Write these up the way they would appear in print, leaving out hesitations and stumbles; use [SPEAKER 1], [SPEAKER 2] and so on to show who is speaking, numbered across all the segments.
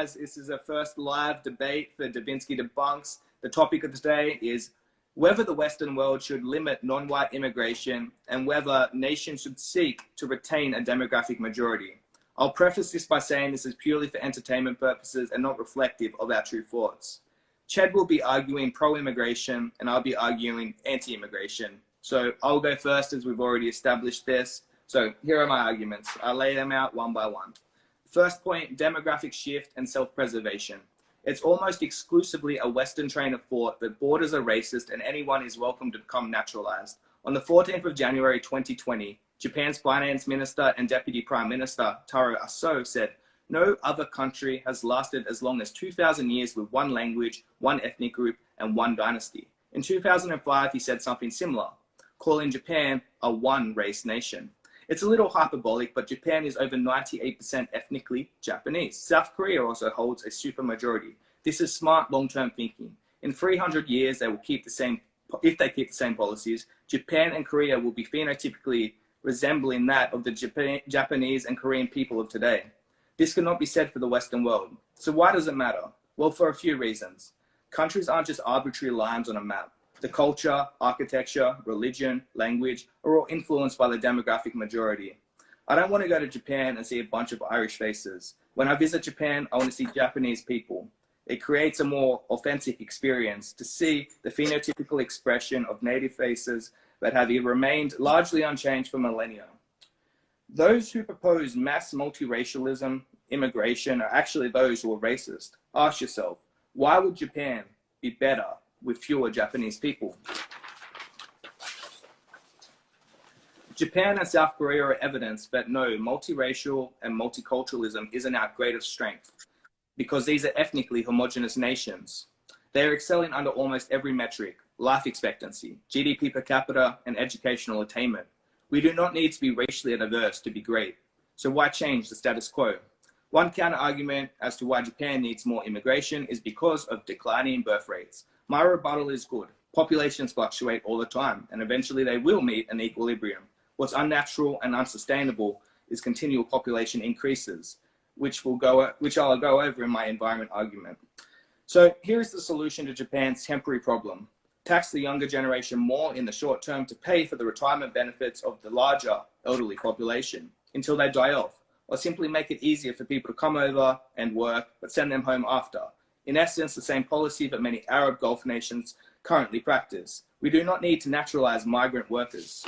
[SPEAKER 1] As this is a first live debate for Davinsky Debunks, the topic of today is whether the Western world should limit non-white immigration and whether nations should seek to retain a demographic majority. I'll preface this by saying this is purely for entertainment purposes and not reflective of our true thoughts. Ched will be arguing pro-immigration and I'll be arguing anti-immigration. So I'll go first as we've already established this. So here are my arguments. I'll lay them out one by one. First point, demographic shift and self-preservation. It's almost exclusively a Western train of thought that borders are racist and anyone is welcome to become naturalized. On the 14th of January 2020, Japan's finance minister and deputy prime minister, Taro Aso, said, "No other country has lasted as long as 2,000 years with one language, one ethnic group, and one dynasty." In 2005, he said something similar, calling Japan a one-race nation. It's a little hyperbolic, but Japan is over 98% ethnically Japanese. South Korea also holds a supermajority. This is smart long-term thinking. In 300 years, they will keep the same, if they keep the same policies, Japan and Korea will be phenotypically resembling that of the Japanese and Korean people of today. This cannot be said for the Western world. So why does it matter? Well, for a few reasons. Countries aren't just arbitrary lines on a map. The culture, architecture, religion, language are all influenced by the demographic majority. I don't want to go to Japan and see a bunch of Irish faces. When I visit Japan, I want to see Japanese people. It creates a more authentic experience to see the phenotypical expression of native faces that have remained largely unchanged for millennia. Those who propose mass multiracialism, immigration, are actually those who are racist. Ask yourself, why would Japan be better with fewer Japanese people? Japan and South Korea are evidence that no, multiracial and multiculturalism isn't our greatest strength because these are ethnically homogenous nations. They are excelling under almost every metric: life expectancy, GDP per capita, and educational attainment. We do not need to be racially diverse to be great. So why change the status quo? One counter argument as to why Japan needs more immigration is because of declining birth rates. My rebuttal is good. Populations fluctuate all the time, and eventually they will meet an equilibrium. What's unnatural and unsustainable is continual population increases, which I'll go over in my environment argument. So here's the solution to Japan's temporary problem. Tax the younger generation more in the short term to pay for the retirement benefits of the larger elderly population until they die off, or simply make it easier for people to come over and work, but send them home after. In essence, the same policy that many Arab Gulf nations currently practice. We do not need to naturalize migrant workers.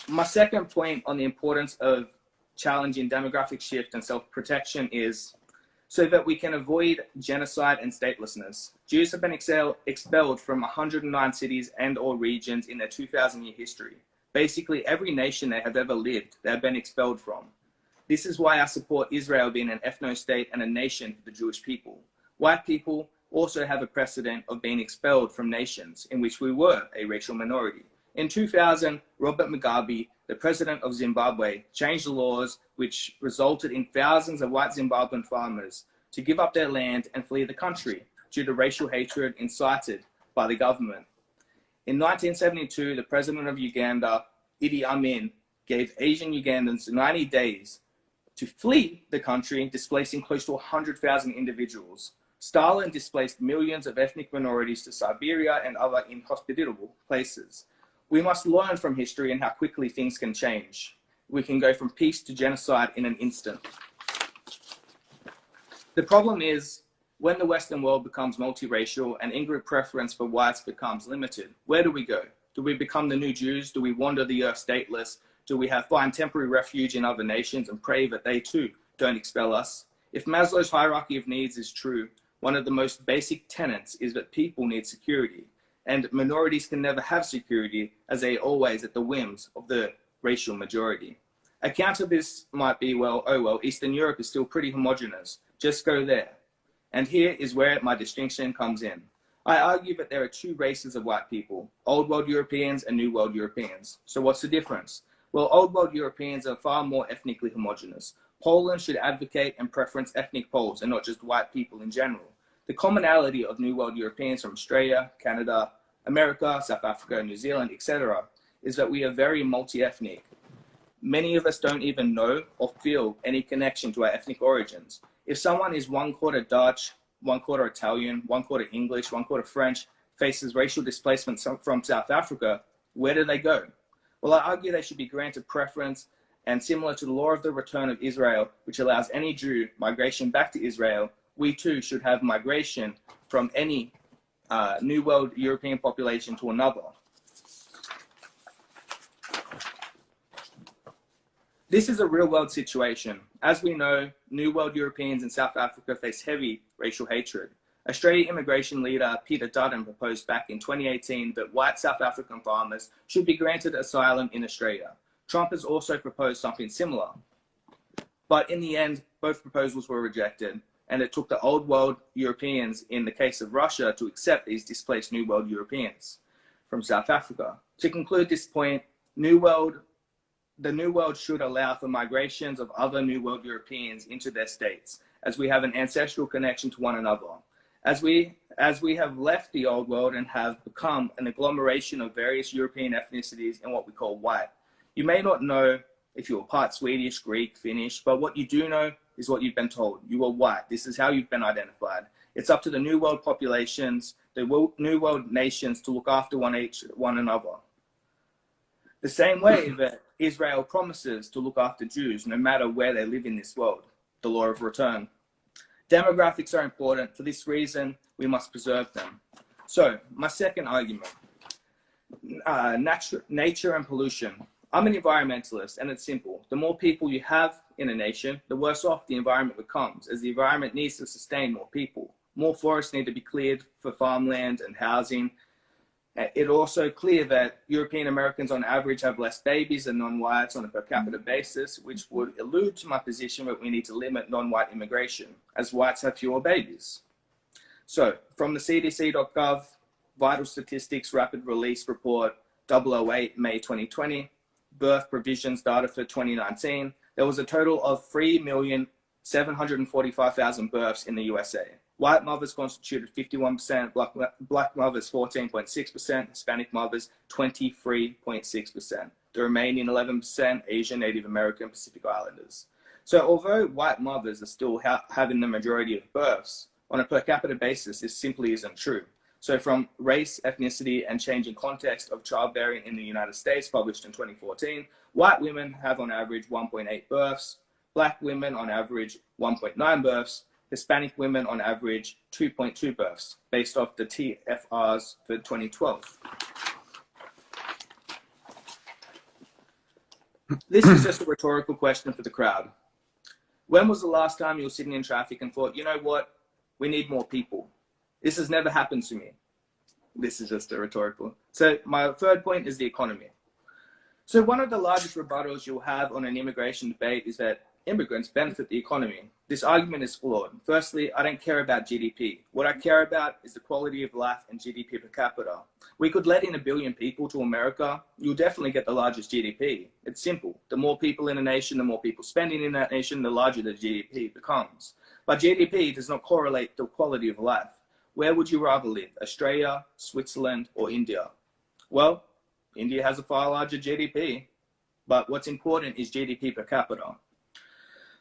[SPEAKER 1] My second point on the importance of challenging demographic shift and self-protection is so that we can avoid genocide and statelessness. Jews have been expelled from 109 cities and or regions in their 2,000-year history. Basically, every nation they have ever lived, they have been expelled from. This is why I support Israel being an ethno-state and a nation for the Jewish people. White people also have a precedent of being expelled from nations in which we were a racial minority. In 2000, Robert Mugabe, the president of Zimbabwe, changed the laws which resulted in thousands of white Zimbabwean farmers to give up their land and flee the country due to racial hatred incited by the government. In 1972, the president of Uganda, Idi Amin, gave Asian Ugandans 90 days to flee the country, displacing close to 100,000 individuals. Stalin displaced millions of ethnic minorities to Siberia and other inhospitable places. We must learn from history and how quickly things can change. We can go from peace to genocide in an instant. The problem is, when the Western world becomes multiracial and in-group preference for whites becomes limited, where do we go? Do we become the new Jews? Do we wander the earth stateless? Do we find temporary refuge in other nations and pray that they too don't expel us? If Maslow's hierarchy of needs is true, one of the most basic tenets is that people need security, and minorities can never have security as they are always at the whims of the racial majority. A counter to this might be, well, Eastern Europe is still pretty homogenous. Just go there. And here is where my distinction comes in. I argue that there are two races of white people, Old World Europeans and New World Europeans. So what's the difference? Well, Old World Europeans are far more ethnically homogenous. Poland should advocate and preference ethnic Poles and not just white people in general. The commonality of New World Europeans from Australia, Canada, America, South Africa, New Zealand, etc., is that we are very multi-ethnic. Many of us don't even know or feel any connection to our ethnic origins. If someone is 1/4 Dutch, 1/4 Italian, 1/4 English, 1/4 French, faces racial displacement from South Africa, where do they go? Well, I argue they should be granted preference, and similar to the law of the return of Israel, which allows any Jew migration back to Israel, we too should have migration from any New World European population to another. This is a real world situation. As we know, New World Europeans in South Africa face heavy racial hatred. Australia immigration leader Peter Dutton proposed back in 2018 that white South African farmers should be granted asylum in Australia. Trump has also proposed something similar. But in the end, both proposals were rejected, and it took the old world Europeans, in the case of Russia, to accept these displaced New World Europeans from South Africa. To conclude this point, the New World should allow for migrations of other New World Europeans into their states, as we have an ancestral connection to one another. As we have left the Old World and have become an agglomeration of various European ethnicities in what we call white. You may not know if you were part Swedish, Greek, Finnish, but what you do know is what you've been told. You are white. This is how you've been identified. It's up to the New World populations, the New World nations, to look after one another. The same way that Israel promises to look after Jews no matter where they live in this world, the law of return. Demographics are important. For this reason, we must preserve them. So, my second argument, nature and pollution. I'm an environmentalist, and it's simple. The more people you have in a nation, the worse off the environment becomes, as the environment needs to sustain more people. More forests need to be cleared for farmland and housing. It's also clear that European Americans on average have less babies than non-whites on a per capita basis, which would allude to my position that we need to limit non-white immigration, as whites have fewer babies. So, from the CDC.gov, Vital Statistics Rapid Release Report 008, May 2020, birth provisions data for 2019, there was a total of 3,745,000 births in the USA. White mothers constituted 51%, black mothers 14.6%, Hispanic mothers 23.6%. The remaining 11% Asian, Native American, Pacific Islanders. So although white mothers are still having the majority of births, on a per capita basis, this simply isn't true. So from Race, Ethnicity, and Changing Context of Childbearing in the United States, published in 2014, white women have on average 1.8 births, black women on average 1.9 births, Hispanic women on average 2.2 births, based off the TFRs for 2012. This is just a rhetorical question for the crowd. When was the last time you were sitting in traffic and thought, you know what, we need more people? This has never happened to me. This is just a rhetorical. So my third point is the economy. So one of the largest rebuttals you'll have on an immigration debate is that immigrants benefit the economy. This argument is flawed. Firstly, I don't care about GDP. What I care about is the quality of life and GDP per capita. We could let in 1 billion people to America, you'll definitely get the largest GDP. It's simple. The more people in a nation, the more people spending in that nation, the larger the GDP becomes. But GDP does not correlate to quality of life. Where would you rather live, Australia, Switzerland, or India? Well, India has a far larger GDP, but what's important is GDP per capita.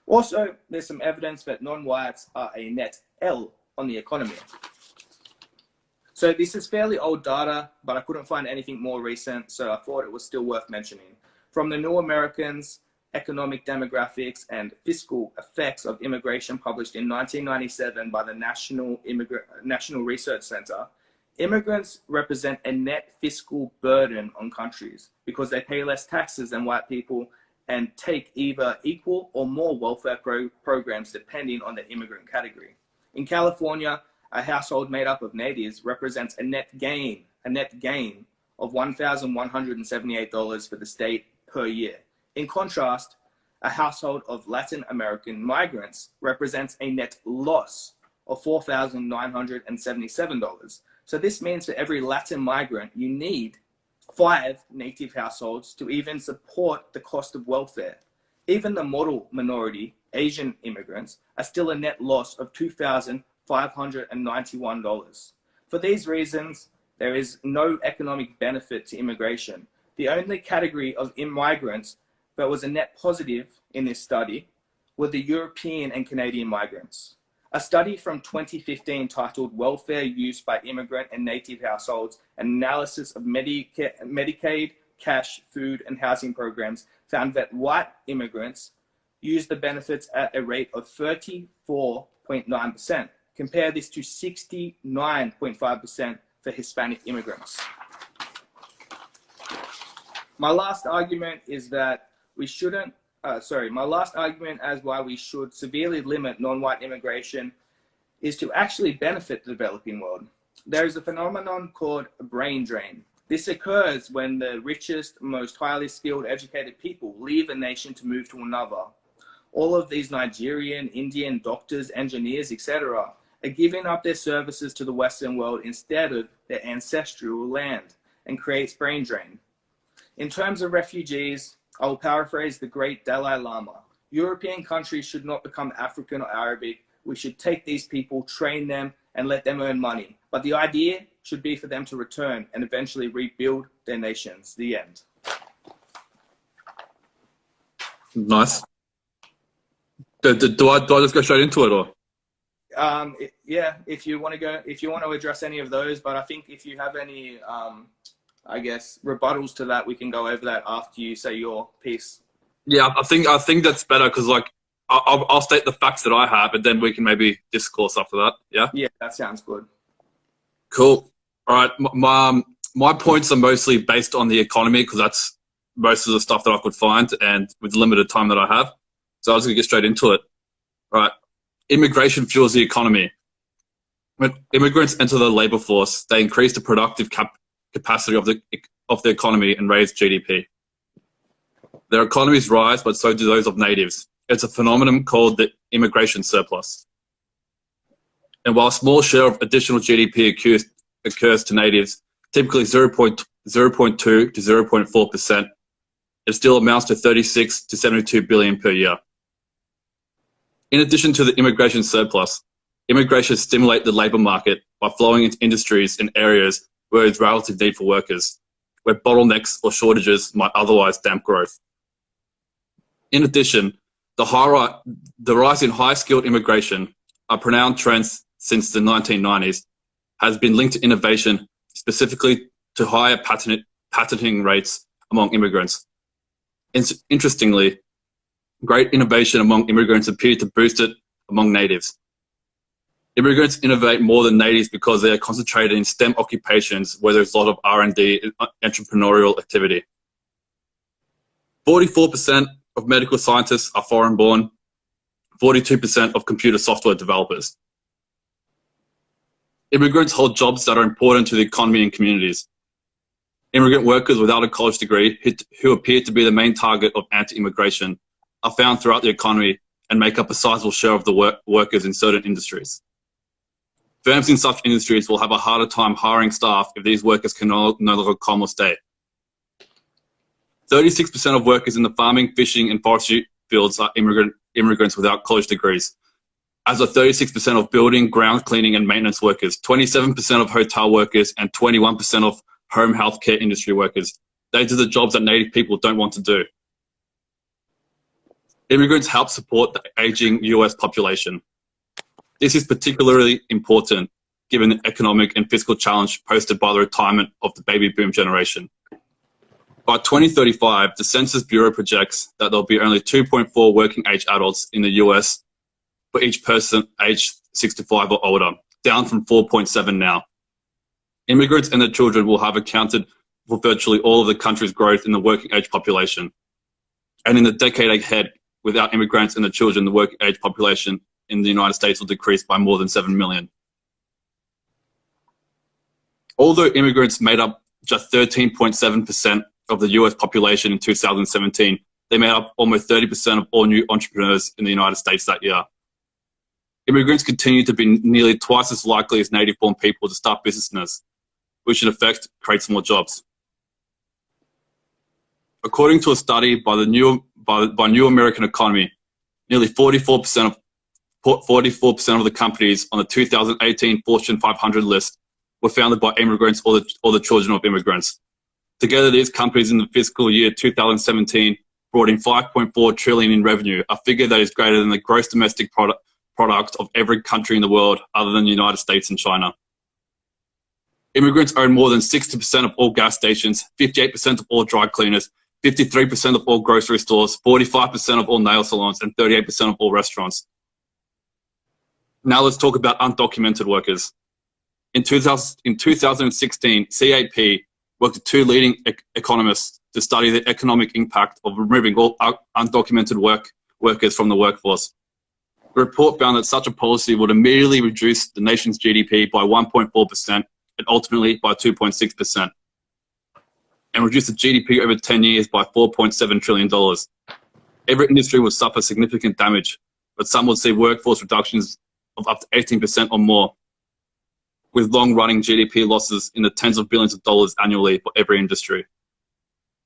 [SPEAKER 1] Also, there's some evidence that non-whites are a net L on the economy. So this is fairly old data, but I couldn't find anything more recent, so I thought it was still worth mentioning. From the New Americans, Economic Demographics and Fiscal Effects of Immigration, published in 1997 by the National Research Center, immigrants represent a net fiscal burden on countries because they pay less taxes than white people and take either equal or more welfare programs depending on the immigrant category. In California, a household made up of natives represents a net gain of $1,178 for the state per year. In contrast, a household of Latin American migrants represents a net loss of $4,977. So this means for every Latin migrant, you need 5 native households to even support the cost of welfare. Even the model minority, Asian immigrants, are still a net loss of $2,591. For these reasons, there is no economic benefit to immigration. The only category of immigrants but was a net positive in this study, were the European and Canadian migrants. A study from 2015 titled Welfare Use by Immigrant and Native Households, an analysis of Medicaid, cash, food, and housing programs found that white immigrants use the benefits at a rate of 34.9%. Compare this to 69.5% for Hispanic immigrants. My last argument is that we shouldn't, my last argument as why we should severely limit non-white immigration is to actually benefit the developing world. There is a phenomenon called a brain drain. This occurs when the richest, most highly skilled, educated people leave a nation to move to another. All of these Nigerian, Indian doctors, engineers, etc. are giving up their services to the Western world instead of their ancestral land, and creates brain drain. In terms of refugees, I will paraphrase the great Dalai Lama. European countries should not become African or Arabic. We should take these people, train them, and let them earn money. But the idea should be for them to return and eventually rebuild their nations. The end.
[SPEAKER 2] Nice. Do I just go straight into it, or?
[SPEAKER 1] Yeah, if you want to address any of those, but I think if you have any, I guess, rebuttals to that, we can go over that after you say your piece.
[SPEAKER 2] Yeah, I think that's better, because like I'll state the facts that I have, and then we can maybe discourse after that. Yeah.
[SPEAKER 1] Yeah, that sounds good.
[SPEAKER 2] Cool. All right. My points are mostly based on the economy, because that's most of the stuff that I could find, and with the limited time that I have. So I was going to get straight into it. All right. Immigration fuels the economy. When immigrants enter the labor force, they increase the productive capacity of the economy and raise GDP. Their economies rise, but so do those of natives. It's a phenomenon called the immigration surplus. And while a small share of additional GDP occurs to natives, typically 0.2 to 0.4%, it still amounts to 36 to 72 billion per year. In addition to the immigration surplus, immigration stimulates the labor market by flowing into industries in areas where there is relative need for workers, where bottlenecks or shortages might otherwise damp growth. In addition, the rise in high-skilled immigration, a pronounced trend since the 1990s, has been linked to innovation, specifically to higher patenting rates among immigrants. Interestingly, great innovation among immigrants appeared to boost it among natives. Immigrants innovate more than natives because they are concentrated in STEM occupations where there's a lot of R&D and entrepreneurial activity. 44% of medical scientists are foreign-born, 42% of computer software developers. Immigrants hold jobs that are important to the economy and communities. Immigrant workers without a college degree, who appear to be the main target of anti-immigration, are found throughout the economy and make up a sizable share of the workers in certain industries. Firms in such industries will have a harder time hiring staff if these workers can no longer come or stay. 36% of workers in the farming, fishing, and forestry fields are immigrants without college degrees, as are 36% of building, ground cleaning, and maintenance workers, 27% of hotel workers, and 21% of home healthcare industry workers. They do the jobs that native people don't want to do. Immigrants help support the aging US population. This is particularly important given the economic and fiscal challenge posed by the retirement of the baby boom generation. By 2035, the Census Bureau projects that there'll be only 2.4 working age adults in the US for each person aged 65 or older, down from 4.7 now. Immigrants and their children will have accounted for virtually all of the country's growth in the working age population. And in the decade ahead, without immigrants and the children, the working age population in the United States will decrease by more than 7 million. Although immigrants made up just 13.7% of the US population in 2017, they made up almost 30% of all new entrepreneurs in the United States that year. Immigrants continue to be nearly twice as likely as native-born people to start businesses, which in effect creates more jobs. According to a study by New American Economy, nearly 44% of the companies on the 2018 Fortune 500 list were founded by immigrants or the children of immigrants. Together, these companies in the fiscal year 2017 brought in 5.4 trillion in revenue, a figure that is greater than the gross domestic product of every country in the world other than the United States and China. Immigrants own more than 60% of all gas stations, 58% of all dry cleaners, 53% of all grocery stores, 45% of all nail salons, and 38% of all restaurants. Now let's talk about undocumented workers. In 2016, CAP worked with two leading economists to study the economic impact of removing all undocumented workers from the workforce. The report found that such a policy would immediately reduce the nation's GDP by 1.4% and ultimately by 2.6%, and reduce the GDP over 10 years by $4.7 trillion. Every industry would suffer significant damage, but some would see workforce reductions of up to 18% or more, with long-running GDP losses in the tens of billions of dollars annually for every industry.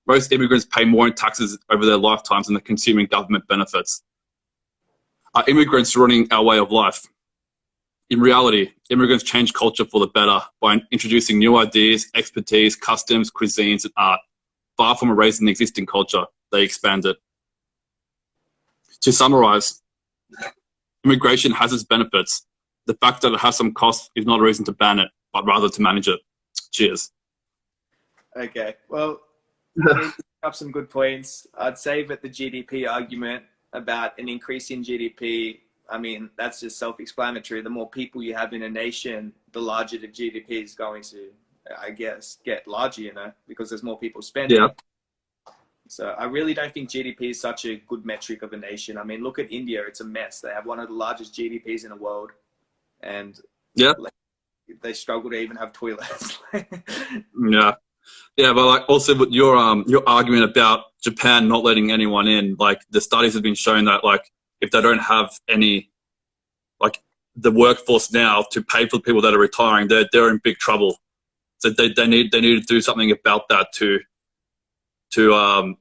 [SPEAKER 2] Most immigrants pay more in taxes over their lifetimes than they're consuming government benefits. Are immigrants ruining our way of life? In reality, immigrants change culture for the better by introducing new ideas, expertise, customs, cuisines, and art. Far from erasing the existing culture, they expand it. To summarize, immigration has its benefits. The fact that it has some costs is not a reason to ban it, but rather to manage it. Cheers.
[SPEAKER 1] Okay, well, I mean, up some good points. I'd say that the GDP argument about an increase in GDP, I mean, that's just self-explanatory. The more people you have in a nation, the larger the GDP is going to, I guess, get larger, you know, because there's more people spending.
[SPEAKER 2] Yeah.
[SPEAKER 1] So I really don't think GDP is such a good metric of a nation. I mean, look at India. It's a mess. They have one of the largest GDPs in the world. And
[SPEAKER 2] yeah,
[SPEAKER 1] like, they struggle to even have toilets.
[SPEAKER 2] Yeah, but like also with your argument about Japan not letting anyone in, like the studies have been showing that like if they don't have any, like the workforce now to pay for the people that are retiring, they're in big trouble. So they need to do something about that to oh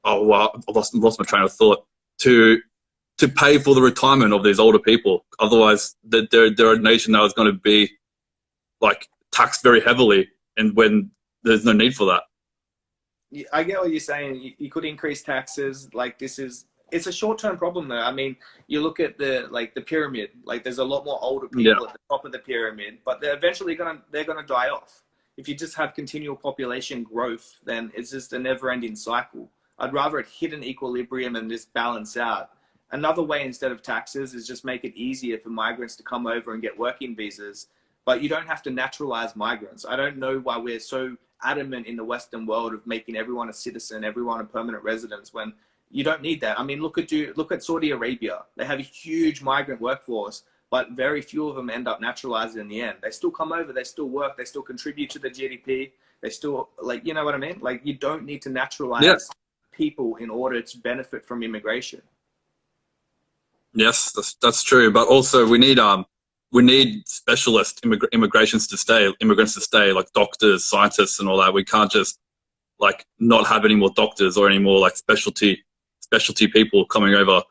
[SPEAKER 2] well, I lost my train of thought, to pay for the retirement of these older people. Otherwise, they're a nation that is going to be like taxed very heavily, and when there's no need for that.
[SPEAKER 1] I get what you're saying. You could increase taxes. Like it's a short-term problem though. I mean, you look at the pyramid. Like there's a lot more older people at the top of the pyramid, but they're eventually they're gonna die off. If you just have continual population growth, then it's just a never-ending cycle. I'd rather it hit an equilibrium and just balance out. Another way instead of taxes is just make it easier for migrants to come over and get working visas, but you don't have to naturalize migrants. I don't know why we're so adamant in the Western world of making everyone a citizen, everyone a permanent resident, when you don't need that. I mean, look at Saudi Arabia. They have a huge migrant workforce, but very few of them end up naturalized in the end. They still come over, they still work, they still contribute to the GDP. They still, like, you know what I mean? Like, you don't need to naturalize people in order to benefit from immigration.
[SPEAKER 2] Yes, that's true. But also we need specialist immigrants to stay, like doctors, scientists, and all that. We can't just like not have any more doctors or any more like specialty people coming over.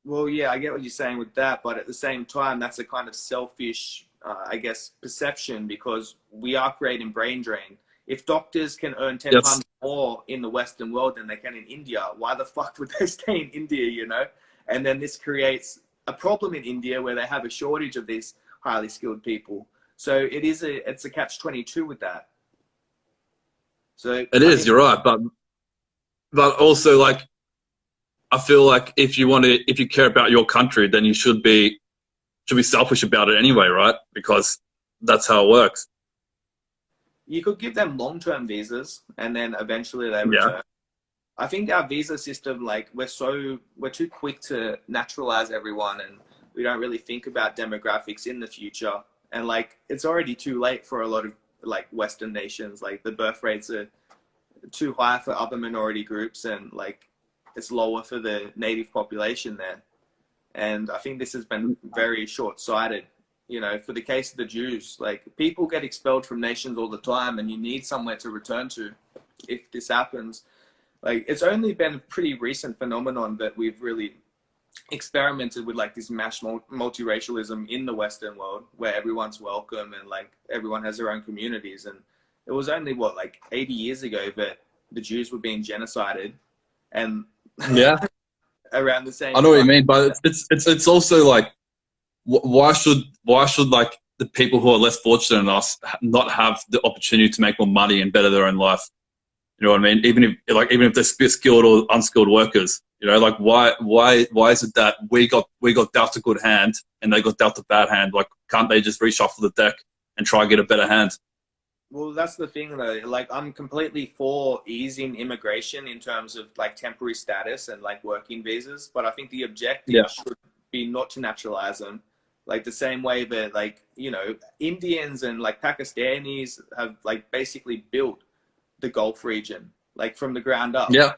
[SPEAKER 1] Well, yeah, I get what you're saying with that, but at the same time, that's a kind of selfish, I guess, perception, because we are creating brain drain. If doctors can earn 10 times more in the Western world than they can in India, why the fuck would they stay in India, you know? And then this creates a problem in India where they have a shortage of these highly skilled people. So it's a catch-22 with that. So
[SPEAKER 2] you're right, but also like I feel like if you care about your country, then you should be selfish about it anyway, right? Because that's how it works.
[SPEAKER 1] You could give them long-term visas, and then eventually they return. Yeah. I think our visa system, like we're too quick to naturalize everyone, and we don't really think about demographics in the future. And like it's already too late for a lot of like Western nations. Like the birth rates are too high for other minority groups, and like it's lower for the native population there. And I think this has been very short-sighted. You know, for the case of the Jews, like people get expelled from nations all the time, and you need somewhere to return to if this happens. Like it's only been a pretty recent phenomenon that we've really experimented with like this mass multiracialism in the Western world, where everyone's welcome and like everyone has their own communities. And it was only like 80 years ago that the Jews were being genocided, and
[SPEAKER 2] Yeah,
[SPEAKER 1] around the same
[SPEAKER 2] I know what you
[SPEAKER 1] time.
[SPEAKER 2] mean, but it's also like, why should like the people who are less fortunate than us not have the opportunity to make more money and better their own life? You know what I mean? Even if they're skilled or unskilled workers, you know, like why is it that we got dealt a good hand and they got dealt a bad hand? Like, can't they just reshuffle the deck and try and get a better hand?
[SPEAKER 1] Well, that's the thing though. Like, I'm completely for easing immigration in terms of like temporary status and like working visas, but I think the
[SPEAKER 2] Yeah,
[SPEAKER 1] objective should be not to naturalize them. Like the same way that, like, you know, Indians and like Pakistanis have like basically built the Gulf region like from the ground up,
[SPEAKER 2] yeah,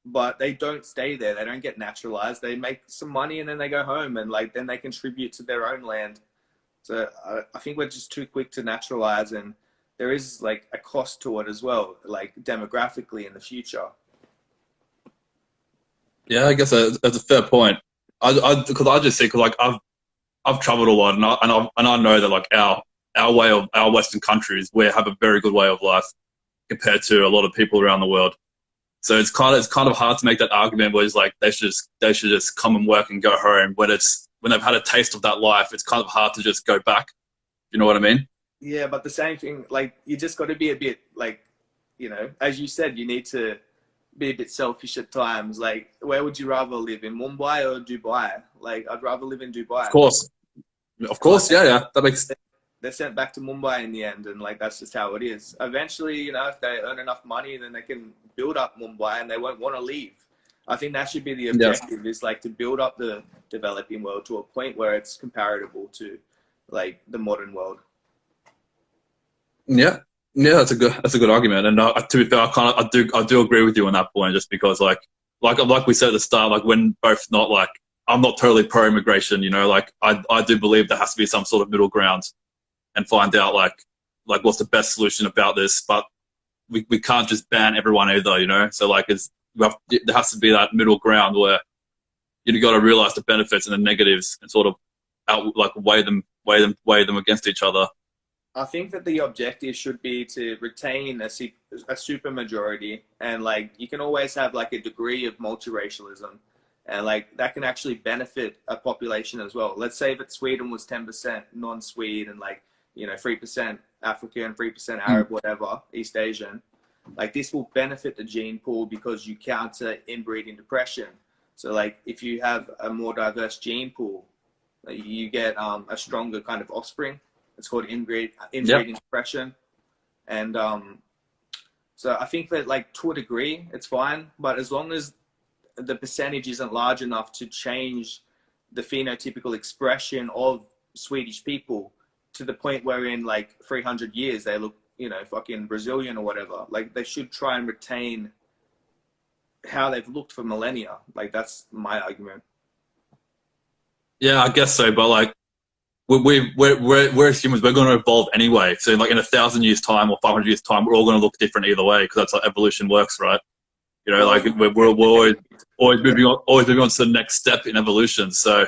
[SPEAKER 1] but they don't stay there. They don't get naturalized. They make some money and then they go home, and like then they contribute to their own land. So I think we're just too quick to naturalize, and there is like a cost to it as well, like demographically in the future.
[SPEAKER 2] yeah. I guess that's a fair point. Because I just see, because like I've traveled a lot, and I know that like our Western countries, we have a very good way of life compared to a lot of people around the world. So it's kind of hard to make that argument where it's like they should just come and work and go home when they've had a taste of that life. It's kind of hard to just go back. You know what I mean?
[SPEAKER 1] Yeah, but the same thing, like you just got to be a bit like, you know, as you said, you need to be a bit selfish at times. Like, where would you rather live, in Mumbai or Dubai? Like, I'd rather live in
[SPEAKER 2] Of
[SPEAKER 1] Dubai.
[SPEAKER 2] course,
[SPEAKER 1] But
[SPEAKER 2] yeah. That makes
[SPEAKER 1] they're sent back to Mumbai in the end, and like that's just how it is. Eventually, you know, if they earn enough money, then they can build up Mumbai, and they won't want to leave. I think that should be the
[SPEAKER 2] yeah,
[SPEAKER 1] objective: is like to build up the developing world to a point where it's comparable to like the modern world.
[SPEAKER 2] yeah, yeah. That's a good argument. And to be fair, I do agree with you on that point. Just because like we said at the start, like when both not like I'm not totally pro immigration. You know, like I do believe there has to be some sort of middle ground and find out like what's the best solution about this. But we can't just ban everyone either, you know. So like there has to be that middle ground where you got to realize the benefits and the negatives and sort of weigh them against each other.
[SPEAKER 1] I think that the objective should be to retain a super majority, and like you can always have like a degree of multiracialism, and like that can actually benefit a population as well. Let's say that Sweden was 10% non-Swede and like, you know, 3% African, 3% Arab, whatever, East Asian. Like this will benefit the gene pool because you counter inbreeding depression. So like if you have a more diverse gene pool, you get a stronger kind of offspring. It's called inbreeding depression. And so I think that like to a degree, it's fine. But as long as the percentage isn't large enough to change the phenotypical expression of Swedish people to the point where in like 300 years they look, you know, fucking Brazilian or whatever. Like they should try and retain how they've looked for millennia. Like that's my argument.
[SPEAKER 2] Yeah, I guess so. But like we're as humans, we're going to evolve anyway. So like in 1,000 years time or 500 years time, we're all going to look different either way because that's how evolution works, right? You know, like we're always moving on to the next step in evolution. So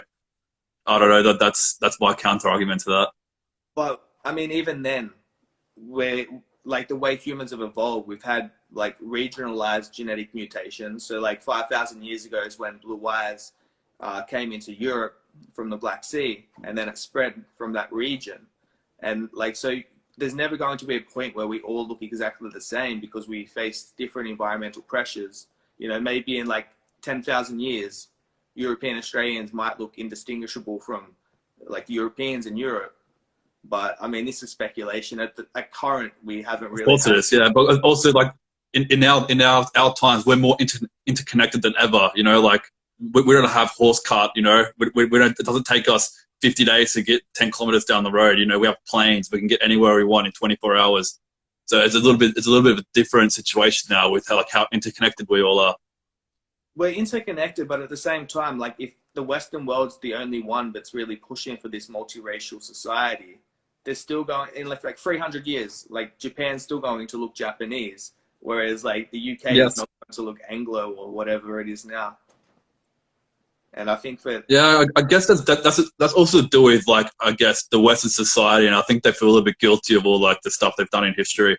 [SPEAKER 2] I don't know, that's my counter argument to that.
[SPEAKER 1] But I mean, even then, we're like the way humans have evolved, we've had like regionalized genetic mutations. So like 5,000 years ago is when blue eyes came into Europe from the Black Sea, and then it spread from that region. And like, so there's never going to be a point where we all look exactly the same because we face different environmental pressures. You know, maybe in like 10,000 years, European Australians might look indistinguishable from like Europeans in Europe. But I mean, this is speculation. At current, we haven't really.
[SPEAKER 2] Of course it is, yeah. But also, like in our times, we're more interconnected than ever. You know, like we don't have horse cart. You know, we don't. It doesn't take us 50 days to get 10 kilometers down the road. You know, we have planes. We can get anywhere we want in 24 hours. So it's a little bit of a different situation now with how interconnected we all are.
[SPEAKER 1] We're interconnected, but at the same time, like if the Western world's the only one that's really pushing for this multiracial society, they're still going in like 300 years. Like Japan's still going to look Japanese, whereas like the UK is not going to look Anglo or whatever it is now. And I think that
[SPEAKER 2] I guess that's also to do with like I guess the Western society, and I think they feel a little bit guilty of all like the stuff they've done in history.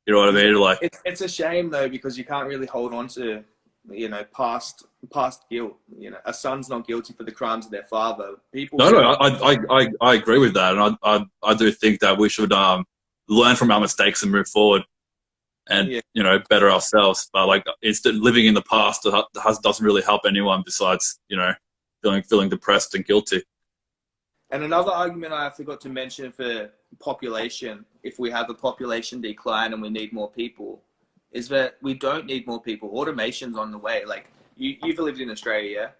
[SPEAKER 2] You know what I mean? Like
[SPEAKER 1] it's a shame though because you can't really hold on to past guilt. A son's not guilty for the crimes of their father. People.
[SPEAKER 2] No, no, I agree with that, and I do think that we should learn from our mistakes and move forward, and better ourselves. But like, it's living in the past doesn't really help anyone besides feeling depressed and guilty.
[SPEAKER 1] And another argument I forgot to mention for population, if we have a population decline and we need more people, is that we don't need more people. Automation's on the way. Like, you've lived in Australia,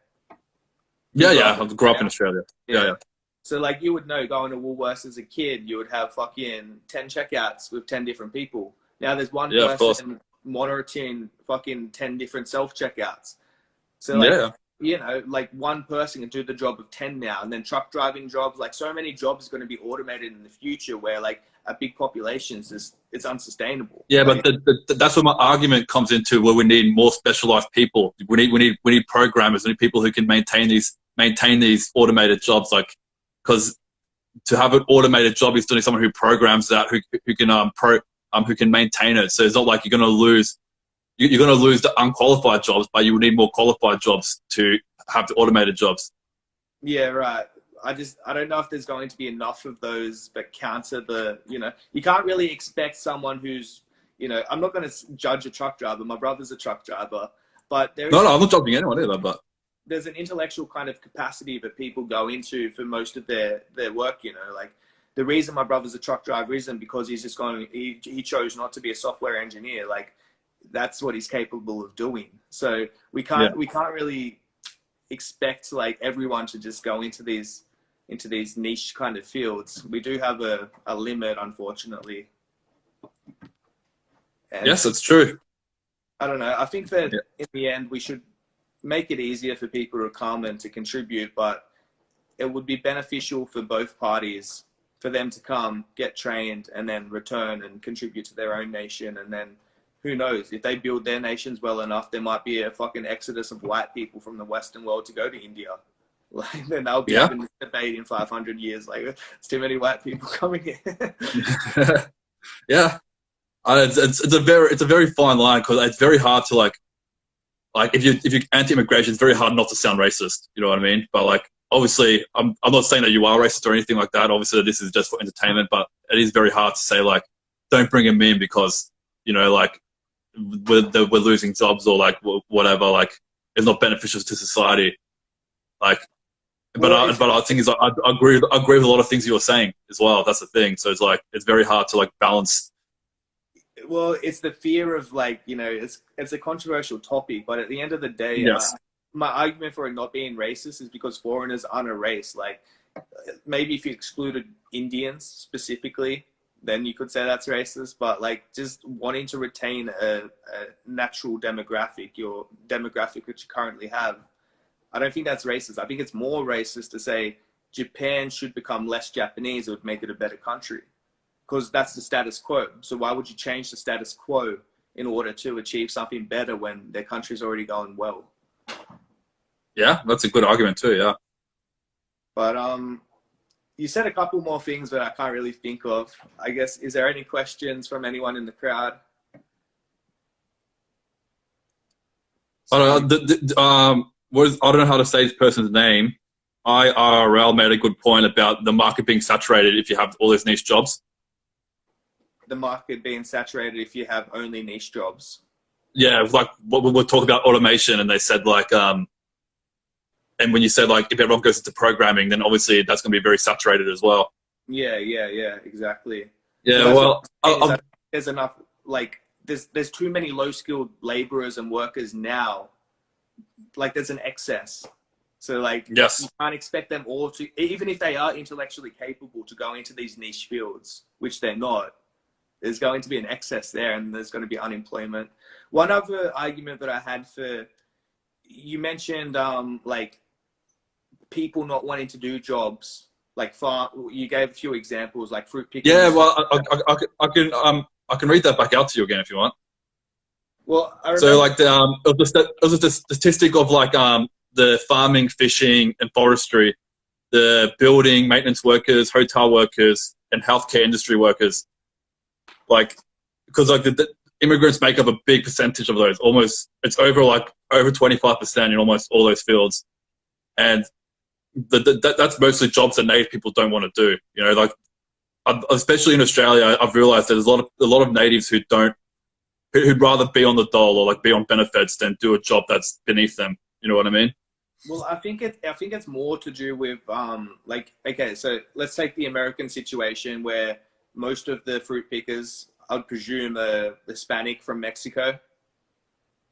[SPEAKER 1] yeah?
[SPEAKER 2] Yeah, I grew up in Australia. Yeah.
[SPEAKER 1] So, like, you would know, going to Woolworths as a kid, you would have fucking 10 checkouts with 10 different people. Now there's one person monitoring fucking 10 different self-checkouts. So, like, like one person can do the job of 10 now, and then truck driving jobs, like so many jobs are going to be automated in the future where like a big population it's unsustainable.
[SPEAKER 2] Yeah, but that's where my argument comes into, where we need more specialized people. We need programmers. We need people who can maintain these automated jobs. Like, because to have an automated job is doing someone who programs that, who can maintain it. So it's not like you're going to lose the unqualified jobs, but you will need more qualified jobs to have the automated jobs.
[SPEAKER 1] Yeah, right. I don't know if there's going to be enough of those that counter you can't really expect someone who's, I'm not going to judge a truck driver. My brother's a truck driver, but
[SPEAKER 2] No, I'm not judging anyone either, but
[SPEAKER 1] there's an intellectual kind of capacity that people go into for most of their work, like the reason my brother's a truck driver isn't because he chose not to be a software engineer. Like, that's what he's capable of doing. So we can't really expect like everyone to just go into these niche kind of fields. We do have a limit, unfortunately. And
[SPEAKER 2] yes, it's true.
[SPEAKER 1] I don't know. I think that in the end, we should make it easier for people to come and to contribute, but it would be beneficial for both parties for them to come, get trained, and then return and contribute to their own nation. And then who knows, if they build their nations well enough, there might be a fucking exodus of white people from the Western world to go to India. Like, then they'll be having this debate in 500 years. Like, it's too many white people coming here.
[SPEAKER 2] Yeah. It's a very fine line, because it's very hard to like if you're anti-immigration, it's very hard not to sound racist. You know what I mean? But like, obviously, I'm not saying that you are racist or anything like that. Obviously, this is just for entertainment, but it is very hard to say like, don't bring them in because like we're losing jobs or like whatever. Like, it's not beneficial to society. Like, but I think I agree with a lot of things you're saying as well. That's the thing. So it's like, it's very hard to like balance.
[SPEAKER 1] Well, it's the fear of like, it's a controversial topic, but at the end of the day,
[SPEAKER 2] yes.
[SPEAKER 1] My argument for it not being racist is because foreigners aren't a race. Like, maybe if you excluded Indians specifically, then you could say that's racist. But like, just wanting to retain a natural demographic, your demographic which you currently have, I don't think that's racist. I think it's more racist to say Japan should become less Japanese. It would make it a better country, because that's the status quo. So why would you change the status quo in order to achieve something better when their country's already going well?
[SPEAKER 2] Yeah, that's a good argument too. Yeah.
[SPEAKER 1] But you said a couple more things that I can't really think of. I guess, is there any questions from anyone in the crowd?
[SPEAKER 2] I don't know how to say this person's name. IRL made a good point about the market being saturated if you have all these niche jobs.
[SPEAKER 1] The market being saturated if you have only niche jobs.
[SPEAKER 2] Yeah, like we'll talk about automation, and they said like, and when you said like, if everyone goes into programming, then obviously that's going to be very saturated as well.
[SPEAKER 1] Yeah, exactly.
[SPEAKER 2] Yeah,
[SPEAKER 1] so
[SPEAKER 2] well,
[SPEAKER 1] there's enough, like, there's too many low-skilled laborers and workers now. Like, there's an excess. So like,
[SPEAKER 2] yes,
[SPEAKER 1] you can't expect them all to, even if they are intellectually capable, to go into these niche fields, which they're not. There's going to be an excess there, and there's going to be unemployment. One other argument that I had for, you mentioned like people not wanting to do jobs, like you gave a few examples, like fruit picking.
[SPEAKER 2] Yeah, well, I can read that back out to you again if you want.
[SPEAKER 1] Well,
[SPEAKER 2] so like it was a statistic of like the farming, fishing, and forestry, the building, maintenance workers, hotel workers, and healthcare industry workers. Like, because like the immigrants make up a big percentage of those. Almost, it's over like over 25% in almost all those fields, and that's mostly jobs that native people don't want to do. You know, like especially in Australia, I've realised that there's a lot of natives who'd rather be on the dole or like be on benefits than do a job that's beneath them. You know what I mean?
[SPEAKER 1] Well, I think it's more to do with like, okay, so let's take the American situation where most of the fruit pickers, I'd presume, are Hispanic from Mexico.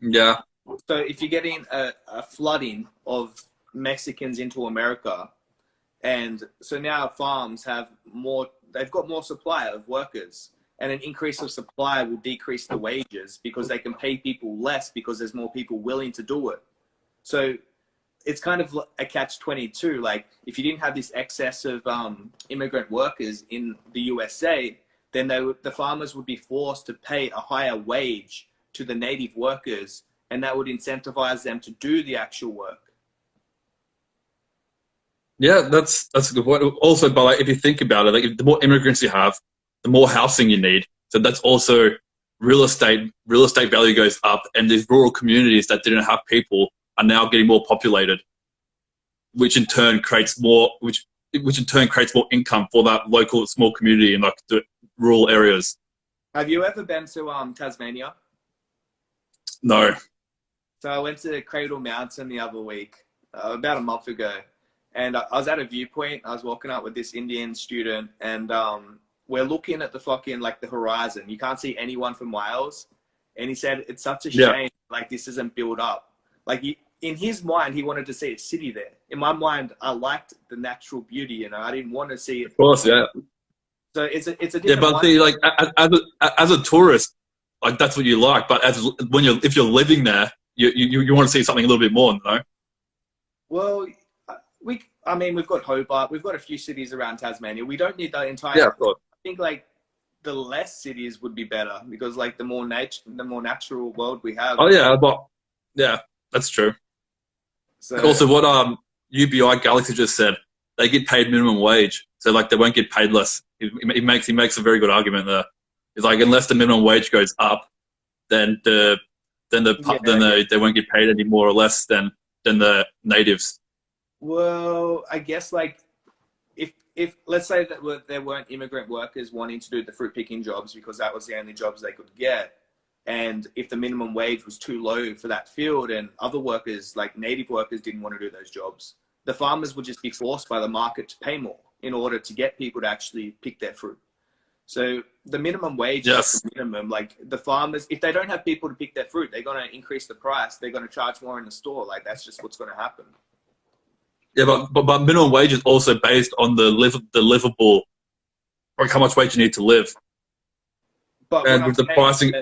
[SPEAKER 2] Yeah.
[SPEAKER 1] So if you're getting a flooding of Mexicans into America, and so now farms have they've got more supply of workers, and an increase of supply will decrease the wages because they can pay people less because there's more people willing to do it. So it's kind of a catch-22. Like, if you didn't have this excess of immigrant workers in the USA, then the farmers would be forced to pay a higher wage to the native workers, and that would incentivize them to do the actual work.
[SPEAKER 2] Yeah, that's a good point. Also, but like, if you think about it, like the more immigrants you have, the more housing you need. So that's also real estate value goes up, and these rural communities that didn't have people are now getting more populated, which in turn creates more income for that local small community in like the rural areas.
[SPEAKER 1] Have you ever been to Tasmania?
[SPEAKER 2] No.
[SPEAKER 1] So I went to Cradle Mountain the other week, about a month ago, and I was at a viewpoint. I was walking up with this Indian student, and we're looking at the fucking, like, the horizon. You can't see anyone for miles. And he said, it's such a shame, like, this isn't built up. Like, in his mind, he wanted to see a city there. In my mind, I liked the natural beauty, you know. I didn't want to see it.
[SPEAKER 2] Of course, yeah.
[SPEAKER 1] So it's a different
[SPEAKER 2] yeah, but see, like, as a tourist, like, that's what you like. But if you're living there, you want to see something a little bit more, no?
[SPEAKER 1] Well, I mean, we've got Hobart. We've got a few cities around Tasmania. We don't need the entire.
[SPEAKER 2] Yeah, of course.
[SPEAKER 1] I think, like, the less cities would be better because, like, the more natural world we have.
[SPEAKER 2] Oh yeah, but yeah, that's true.
[SPEAKER 1] So,
[SPEAKER 2] also, what UBI Galaxy just said, they get paid minimum wage, so like they won't get paid less. He makes a very good argument there. It's like, unless the minimum wage goes up, then they won't get paid any more or less than the natives.
[SPEAKER 1] Well, I guess, like, if let's say that there weren't immigrant workers wanting to do the fruit picking jobs because that was the only jobs they could get, and if the minimum wage was too low for that field and other workers, like native workers, didn't want to do those jobs, the farmers would just be forced by the market to pay more in order to get people to actually pick their fruit. So the minimum wage is the minimum. Like, the farmers, if they don't have people to pick their fruit, they're going to increase the price. They're going to charge more in the store. Like, that's just what's going to happen.
[SPEAKER 2] Yeah, but minimum wage is also based on the livable, like how much wage you need to live.
[SPEAKER 1] But
[SPEAKER 2] and with the pricing,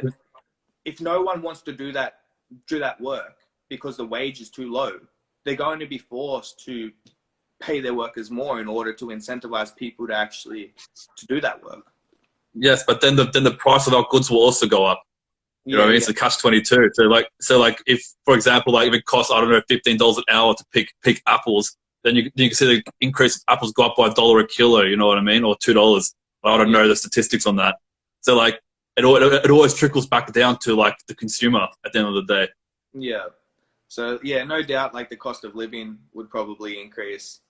[SPEAKER 1] if no one wants to do that work because the wage is too low, they're going to be forced to pay their workers more in order to incentivize people to actually do that work.
[SPEAKER 2] Yes, but then the price of our goods will also go up. You know what I mean? It's a catch-22. So like if, for example, like if it costs, I don't know, $15 an hour to pick apples, then you can see the increase of apples go up by $1 a kilo. You know what I mean? Or $2. I don't know the statistics on that. So like it always trickles back down to like the consumer at the end of the day.
[SPEAKER 1] Yeah. So yeah, no doubt, like, the cost of living would probably increase.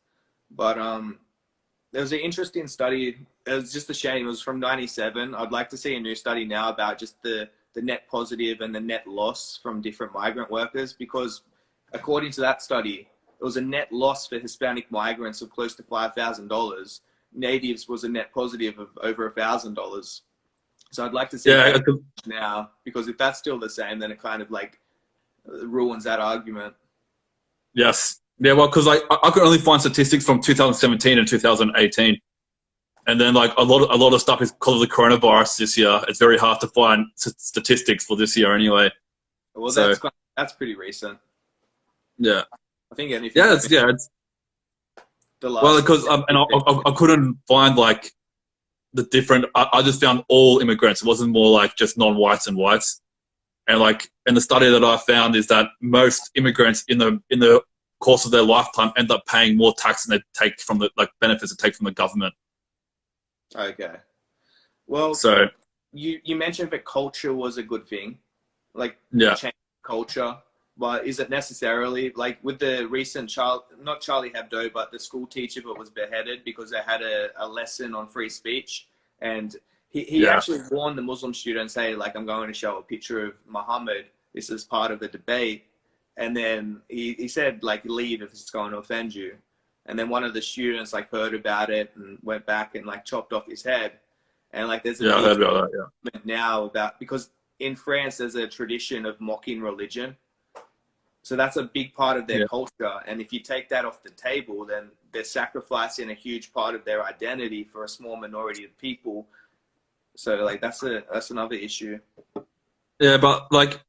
[SPEAKER 1] But there was an interesting study. It was just a shame. It was from '97. I'd like to see a new study now about just the net positive and the net loss from different migrant workers, because according to that study, it was a net loss for Hispanic migrants of close to $5,000. Natives was a net positive of over $1,000. So I'd like to see that now, because if that's still the same, then it kind of like ruins that argument.
[SPEAKER 2] Yes. Yeah, well, because I could only find statistics from 2017 and 2018. And then, like, a lot of stuff is because of the coronavirus this year. It's very hard to find statistics for this year anyway.
[SPEAKER 1] Well, that's pretty recent.
[SPEAKER 2] Yeah.
[SPEAKER 1] I think anything.
[SPEAKER 2] Yeah, it's
[SPEAKER 1] the last.
[SPEAKER 2] Well, because I couldn't find like the different. I just found all immigrants. It wasn't more like just non-whites and whites. And like, and the study that I found is that most immigrants in the course of their lifetime end up paying more tax than they take from the benefits they take from the government.
[SPEAKER 1] Okay. Well, so you mentioned that culture was a good thing, like change culture. but is it necessarily like with the recent not Charlie Hebdo, but the school teacher that was beheaded because they had a lesson on free speech, and he
[SPEAKER 2] Yeah.
[SPEAKER 1] actually warned the Muslim students, hey, like I'm going to show a picture of Muhammad. This is part of the debate, and then he said like leave if it's going to offend you, and then one of the students like heard about it and went back and like chopped off his head, and like there's a
[SPEAKER 2] Yeah, I heard
[SPEAKER 1] big
[SPEAKER 2] about that. Yeah.
[SPEAKER 1] now about because in France there's a tradition of mocking religion. So that's a big part of their
[SPEAKER 2] Yeah.
[SPEAKER 1] culture. And if you take that off the table, then they're sacrificing a huge part of their identity for a small minority of people. So like that's another issue.
[SPEAKER 2] Yeah, but like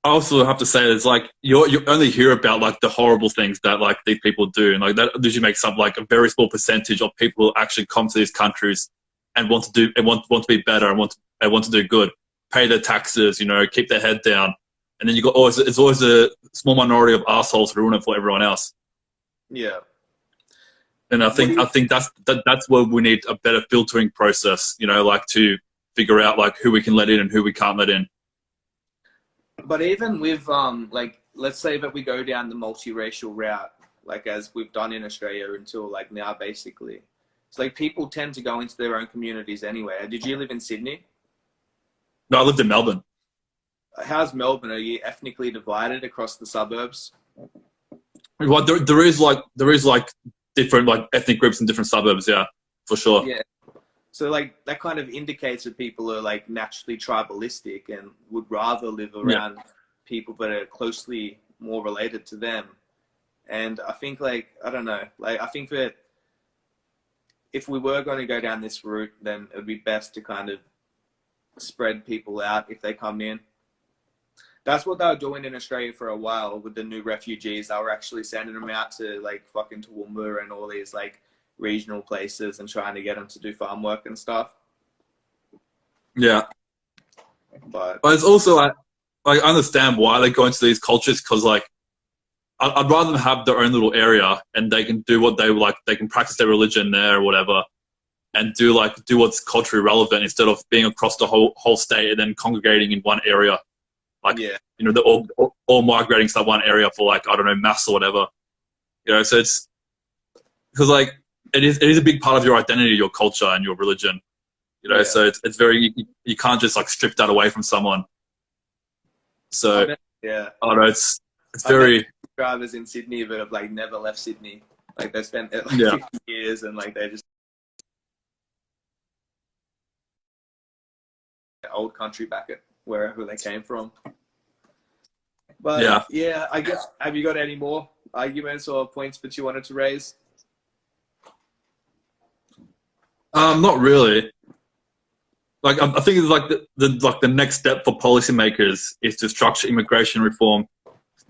[SPEAKER 2] I also have to say it's like you only hear about like the horrible things that like these people do, and like that usually makes up like a very small percentage of people who actually come to these countries and want to do and want to be better and want to do good, pay their taxes, you know, keep their head down. And then it's always a small minority of assholes who ruin it for everyone else.
[SPEAKER 1] Yeah.
[SPEAKER 2] And I think that's where we need a better filtering process, you know, like to figure out like who we can let in and who we can't let in.
[SPEAKER 1] But even with like let's say that we go down the multiracial route, like as we've done in Australia until like now basically. It's like people tend to go into their own communities anyway. Did you live in Sydney?
[SPEAKER 2] No, I lived in Melbourne.
[SPEAKER 1] How's Melbourne? Are you ethnically divided across the suburbs?
[SPEAKER 2] Well, there is like different like ethnic groups in different suburbs, yeah, for sure.
[SPEAKER 1] Yeah. So like that kind of indicates that people are like naturally tribalistic and would rather live around people that are closely more related to them. And I think like, I don't know, like I think that if we were going to go down this route, then it would be best to kind of spread people out if they come in. That's what they were doing in Australia for a while with the new refugees. They were actually sending them out to like fucking Toowoomba and all these like regional places and trying to get them to do farm work and stuff.
[SPEAKER 2] Yeah.
[SPEAKER 1] But
[SPEAKER 2] it's also like I understand why they go into these cultures because like I'd rather them have their own little area and they can do what they like. They can practice their religion there or whatever, and do what's culturally relevant instead of being across the whole state and then congregating in one area. Like,
[SPEAKER 1] yeah,
[SPEAKER 2] you know, they're all migrating to that one area for like, I don't know, maths or whatever. You know, so it's because like it is a big part of your identity, your culture, and your religion. You know,
[SPEAKER 1] yeah.
[SPEAKER 2] so it's very you can't just like strip that away from someone. So
[SPEAKER 1] yeah,
[SPEAKER 2] I don't know, it's very
[SPEAKER 1] drivers in Sydney that have like never left Sydney. Like they spent like 50 years and like they just old country back at wherever they came from. But yeah, I guess, have you got any more arguments or points that you wanted to raise?
[SPEAKER 2] not really. Like I think it's like the next step for policymakers is to structure immigration reform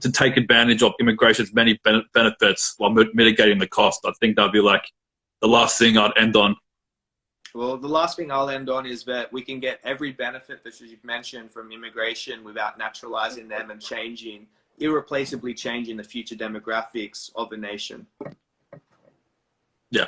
[SPEAKER 2] to take advantage of immigration's many benefits while mitigating the cost. I think that'd be like the last thing I'd end on.
[SPEAKER 1] Well, the last thing I'll end on is that we can get every benefit that you've mentioned from immigration without naturalizing them and irreplaceably changing the future demographics of a nation.
[SPEAKER 2] Yeah.